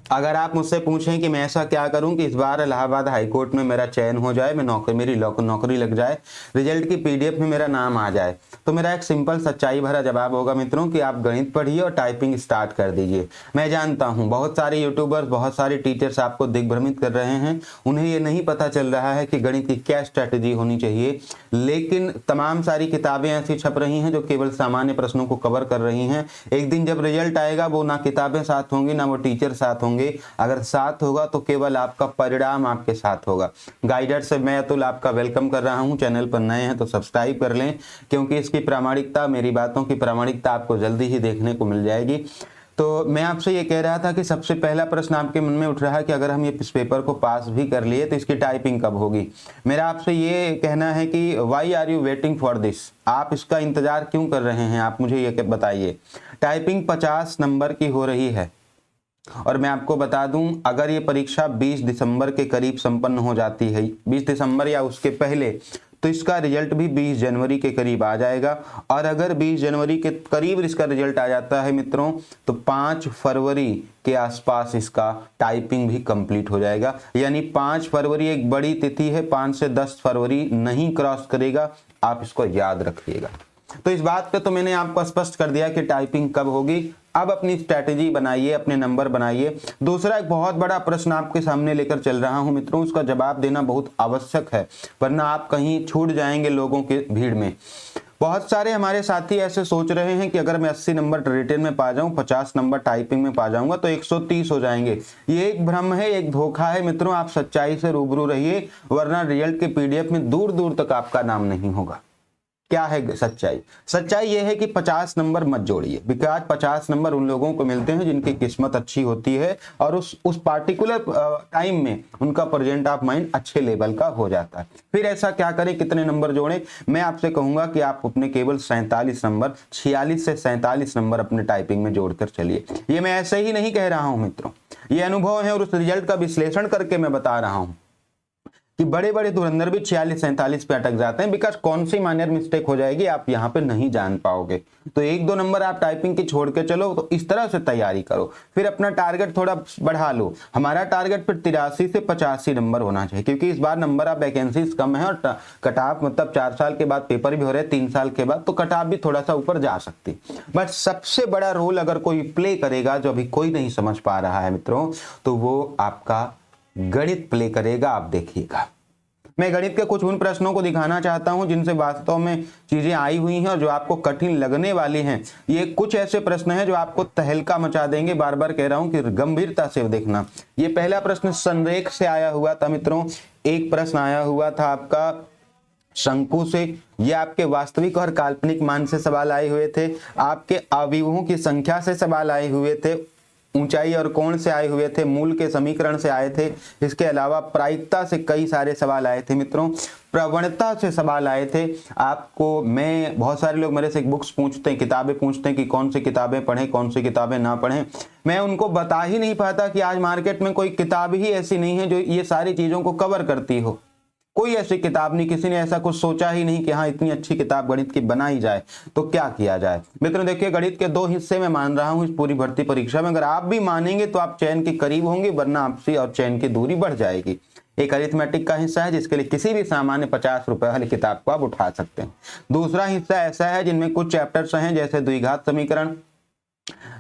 अगर आप मुझसे पूछें कि मैं ऐसा क्या करूं कि इस बार इलाहाबाद हाई कोर्ट में मेरा चयन हो जाए, मैं मेरी नौकरी लग जाए, रिजल्ट की पीडीएफ में मेरा नाम आ जाए, तो मेरा एक सिंपल सच्चाई भरा जवाब होगा मित्रों कि आप गणित पढ़िए और टाइपिंग स्टार्ट कर दीजिए। मैं जानता हूं बहुत सारे यूट्यूबर्स, बहुत सारे टीचर्स आपको दिग्भ्रमित कर रहे हैं, उन्हें ये नहीं पता चल रहा है कि गणित की क्या स्ट्रैटेजी होनी चाहिए, लेकिन तमाम सारी किताबें ऐसी छप रही हैं जो केवल सामान्य प्रश्नों को कवर कर रही हैं। एक दिन जब रिजल्ट आएगा वो ना किताबें साथ होंगी ना वो टीचर साथ होंगे, अगर साथ होगा तो केवल आपका परिणाम आपके साथ होगा। गाइडर से मैं अतुल आपका वेलकम कर रहा हूं। चैनल पर नए हैं तो सब्सक्राइब कर लें, क्योंकि इसकी प्रामाणिकता, मेरी बातों की प्रामाणिकता आपको जल्दी ही देखने को मिल जाएगी। तो मैं आपसे ये कह रहा था कि सबसे पहला प्रश्न आपके मन में उठ रहा है कि अगर हम ये इस पेपर को पास भी कर लिए तो इसकी टाइपिंग कब होगी। मेरा आपसे ये कहना है कि why are you waiting for this, आप इसका इंतजार क्यों कर रहे हैं, आप मुझे ये बताइए। टाइपिंग 50 नंबर की हो रही है और मैं आपको बता दूं, अगर ये परीक्षा 20 दिसंबर के करीब संपन्न हो जाती है, 20 दिसंबर या उसके पहले, तो इसका रिजल्ट भी 20 जनवरी के करीब आ जाएगा। और अगर 20 जनवरी के करीब इसका रिजल्ट आ जाता है मित्रों, तो 5 फरवरी के आसपास इसका टाइपिंग भी कंप्लीट हो जाएगा। यानी 5 फरवरी एक बड़ी तिथि है, 5 से 10 फरवरी नहीं क्रॉस करेगा, आप इसको याद रखिएगा। तो इस बात पे तो मैंने आपको स्पष्ट कर दिया कि टाइपिंग कब होगी। अब अपनी स्ट्रैटेजी बनाइए, अपने नंबर बनाइए। दूसरा एक बहुत बड़ा प्रश्न आपके सामने लेकर चल रहा हूं मित्रों, उसका जवाब देना बहुत आवश्यक है, वरना आप कहीं छूट जाएंगे लोगों के भीड़ में। बहुत सारे हमारे साथी ऐसे सोच रहे हैं कि अगर मैं 80 नंबर रिटन में पा जाऊं, 50 नंबर टाइपिंग में पा जाऊंगा तो 130 हो जाएंगे। ये एक भ्रम है, एक धोखा है मित्रों। आप सच्चाई से रूबरू रहिए, वरना रिजल्ट के पीडीएफ में दूर दूर तक आपका नाम नहीं होगा। क्या है सच्चाई? सच्चाई यह है कि 50 नंबर मत जोड़िए, बिकॉज 50 नंबर उन लोगों को मिलते हैं जिनकी किस्मत अच्छी होती है और उस पार्टिकुलर टाइम में उनका प्रेजेंट ऑफ माइंड अच्छे लेवल का हो जाता है। फिर ऐसा क्या करें, कितने नंबर जोड़ें? मैं आपसे कहूंगा कि आप अपने केवल 47 नंबर, 46 से 47 नंबर अपने टाइपिंग में जोड़कर चलिए। ये मैं ऐसे ही नहीं कह रहा हूं मित्रों, ये अनुभव है और उस रिजल्ट का विश्लेषण करके मैं बता रहा हूं कि बड़े बड़े धुरंधर भी 46-47 पे अटक जाते हैं, बिकॉज कौन सी माइनर मिस्टेक हो जाएगी आप यहां पे नहीं जान पाओगे। तो 1-2 नंबर आप टाइपिंग की छोड़ के चलो, तो इस तरह से तैयारी करो। फिर अपना टारगेट थोड़ा बढ़ा लो। हमारा टारगेट फिर 83 से 85 नंबर होना चाहिए, क्योंकि इस बार नंबर ऑफ वैकेंसीज कम है और कट ऑफ मतलब 4 साल के बाद पेपर भी हो रहे हैं, 3 साल के बाद, तो कट ऑफ भी थोड़ा सा ऊपर जा सकती। बट सबसे बड़ा रोल अगर कोई प्ले करेगा, जो अभी कोई नहीं समझ पा रहा है मित्रों, तो वो आपका गणित प्ले करेगा। आप देखिएगा, मैं गणित के कुछ उन प्रश्नों को दिखाना चाहता हूं जिनसे वास्तव में चीजें आई हुई हैं और जो आपको कठिन लगने वाली हैं। ये कुछ ऐसे प्रश्न हैं जो आपको तहलका मचा देंगे। बार बार कह रहा हूं कि गंभीरता से देखना। ये पहला प्रश्न संरेख से आया हुआ था मित्रों। एक प्रश्न आया हुआ था आपका शंकु से। ये आपके वास्तविक और काल्पनिक मान से सवाल आए हुए थे, आपके अवयवों की संख्या से सवाल आए हुए थे, ऊंचाई और कोण से आए हुए थे, मूल के समीकरण से आए थे। इसके अलावा प्रायिकता से कई सारे सवाल आए थे मित्रों, प्रवणता से सवाल आए थे। आपको मैं, बहुत सारे लोग मेरे से बुक्स पूछते हैं, किताबें पूछते हैं कि कौन सी किताबें पढ़ें, कौन सी किताबें ना पढ़ें। मैं उनको बता ही नहीं पाता कि आज मार्केट में कोई किताब ही ऐसी नहीं है जो ये सारी चीजों को कवर करती हो। कोई ऐसी किताब नहीं, किसी ने ऐसा कुछ सोचा ही नहीं कि हाँ इतनी अच्छी किताब गणित की बनाई जाए। तो क्या किया जाए मित्रों? देखिए, गणित के 2 हिस्से में मान रहा हूं इस पूरी भर्ती परीक्षा में। अगर आप भी मानेंगे तो आप चयन के करीब होंगे, वरना आपसी और चयन की दूरी बढ़ जाएगी। एक अरिथमेटिक का हिस्सा है जिसके लिए किसी भी सामान्य 50 रुपए वाली किताब को आप उठा सकते हैं। दूसरा हिस्सा ऐसा है जिनमें कुछ चैप्टर्स हैं, जैसे द्विघात समीकरण,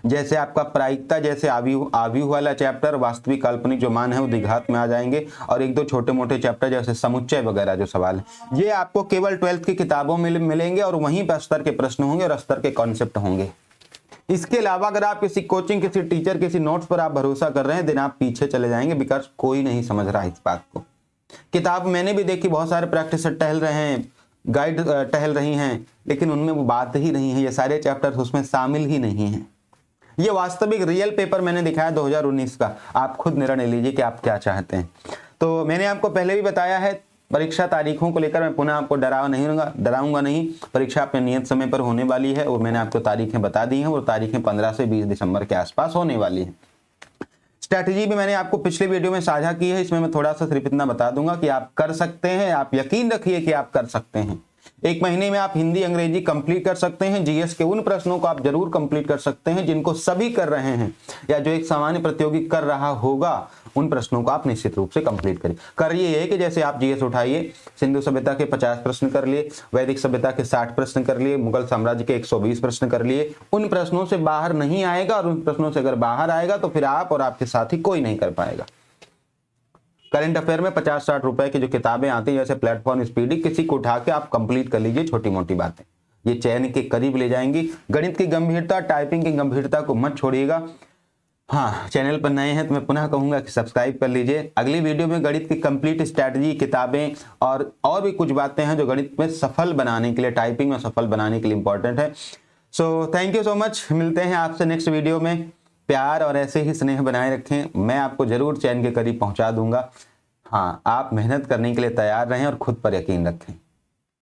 जैसे आपका प्रायिकता, जैसे आव्यूह वाला चैप्टर, वास्तविक काल्पनिक जो मान है वो द्विघात में आ जाएंगे, और 1-2 छोटे मोटे चैप्टर जैसे समुच्चय वगैरह जो सवाल है, ये आपको केवल 12th की किताबों में मिलेंगे और वहीं पर स्तर के प्रश्न होंगे और स्तर के कॉन्सेप्ट होंगे। इसके अलावा अगर आप किसी कोचिंग, किसी टीचर, किसी नोट्स पर आप भरोसा कर रहे हैं, दिन आप पीछे चले जाएंगे, बिकॉज कोई नहीं समझ रहा इस बात को। किताब मैंने भी देखी, बहुत सारे प्रैक्टिस टहल रहे हैं, गाइड टहल रही हैं, लेकिन उनमें वो बात ही नहीं है, ये सारे चैप्टर्स उसमें शामिल ही नहीं है। ये वास्तविक रियल पेपर मैंने दिखाया 2019 का, आप खुद निर्णय लीजिए कि आप क्या चाहते हैं। तो मैंने आपको पहले भी बताया है, परीक्षा तारीखों को लेकर मैं पुनः आपको डराऊंगा नहीं। परीक्षा अपने नियत समय पर होने वाली है और मैंने आपको तारीखें बता दी हैं, वो तारीखें 15 से 20 दिसंबर के आसपास होने वाली है। स्ट्रैटेजी भी मैंने आपको पिछले वीडियो में साझा की है, इसमें मैं थोड़ा सा सिर्फ इतना बता दूंगा कि आप कर सकते हैं, आप यकीन रखिए कि आप कर सकते हैं। एक महीने में आप हिंदी अंग्रेजी कंप्लीट कर सकते हैं। जीएस के उन प्रश्नों को आप जरूर कंप्लीट कर सकते हैं जिनको सभी कर रहे हैं या जो एक सामान्य प्रतियोगी कर रहा होगा, उन प्रश्नों को आप निश्चित रूप से कंप्लीट करिए ये कि जैसे आप जीएस उठाइए, सिंधु सभ्यता के 50 प्रश्न कर लिए, वैदिक सभ्यता के 60 प्रश्न कर लिए, मुगल साम्राज्य के 120 प्रश्न कर लिए। उन प्रश्नों से बाहर नहीं आएगा, और उन प्रश्नों से अगर बाहर आएगा तो फिर आप और आपके साथी कोई नहीं कर पाएगा। करंट अफेयर में 50-60 रुपए की जो किताबें आती हैं, जैसे प्लेटफॉर्म स्पीडी, किसी को उठा के आप कंप्लीट कर लीजिए। छोटी मोटी बातें ये चयन के करीब ले जाएंगी। गणित की गंभीरता, टाइपिंग की गंभीरता को मत छोड़िएगा। हाँ, चैनल पर नए हैं तो मैं पुनः कहूंगा कि सब्सक्राइब कर लीजिए। अगली वीडियो में गणित की कंप्लीट स्ट्रैटेजी, किताबें और भी कुछ बातें हैं जो गणित में सफल बनाने के लिए, टाइपिंग में सफल बनाने के लिए इंपॉर्टेंट है। So thank you so much. मिलते हैं आपसे नेक्स्ट वीडियो में। प्यार और ऐसे ही स्नेह बनाए रखें, मैं आपको जरूर चैन के करीब पहुंचा दूंगा। हाँ, आप मेहनत करने के लिए तैयार रहें और खुद पर यकीन रखें।